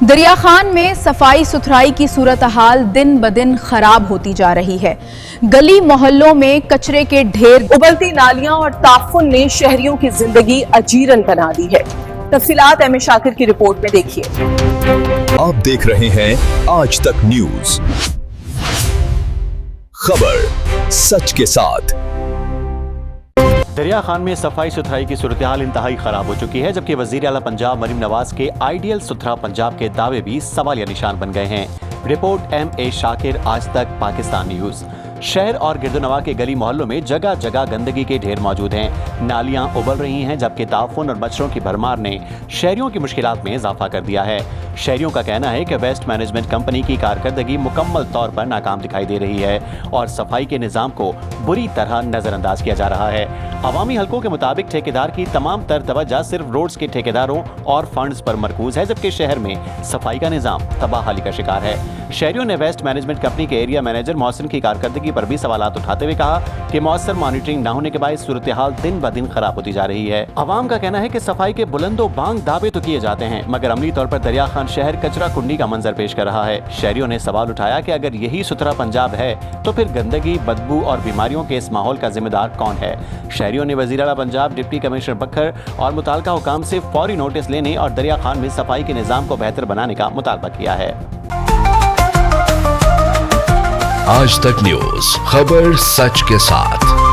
दरिया खान में सफाई सुथराई की सूरत हाल दिन ब दिन खराब होती जा रही है। गली मोहल्लों में कचरे के ढेर, उबलती नालियां और ताफुन ने शहरियों की जिंदगी अजीरन बना दी है। तफसीलात एम ए शाकिर की रिपोर्ट में देखिए। आप देख रहे हैं आज तक न्यूज, खबर सच के साथ। दरिया खान में सफाई सुथराई की सूरत हाल इंतहाई खराब हो चुकी है, जबकि वजीर आला पंजाब मरीम नवाज के आइडियल सुथरा पंजाब के दावे भी सवालिया निशान बन गए हैं। रिपोर्ट एम ए शाकिर, आज तक पाकिस्तान न्यूज। शहर और गिरदोनवा के गली मोहल्लों में जगह जगह गंदगी के ढेर मौजूद हैं। नालियां उबल रही हैं, जबकि ताफुन और मच्छरों की भरमार ने शहरियों की मुश्किलात में इजाफा कर दिया है। शहरियों का कहना है कि वेस्ट मैनेजमेंट कंपनी की कारकर्दगी मुकम्मल तौर पर नाकाम दिखाई दे रही है और सफाई के निज़ाम को बुरी तरह नजरअंदाज किया जा रहा है। अवामी हलकों के मुताबिक ठेकेदार की तमाम तर तवज्जो सिर्फ रोड्स के ठेकेदारों और फंड्स पर मरकूज है, जबकि शहर में सफाई का निज़ाम तबाहाली का शिकार है। शहरियों ने वेस्ट मैनेजमेंट कंपनी के एरिया मैनेजर मोहसिन की कारकर्दगी पर भी सवालात उठाते हुए कहा कि मौसर मॉनिटरिंग न होने के बाद सूरत हाल दिन ब दिन खराब होती जा रही है। अवाम का कहना है कि सफाई के बुलंदो बांग दावे तो किए जाते हैं, मगर अमली तौर पर दरिया खान शहर कचरा कुंडी का मंजर पेश कर रहा है। शहरियों ने सवाल उठाया कि अगर यही सुथरा पंजाब है तो फिर गंदगी, बदबू और बीमारियों के इस माहौल का जिम्मेदार कौन है। शहरियों ने वज़ीर आला पंजाब, डिप्टी कमिश्नर बखर और मुताल्लिका हुकाम से फौरी नोटिस लेने और दरिया खान में सफाई के निज़ाम को बेहतर बनाने का मुतालबा किया है। आज तक न्यूज, खबर सच के साथ।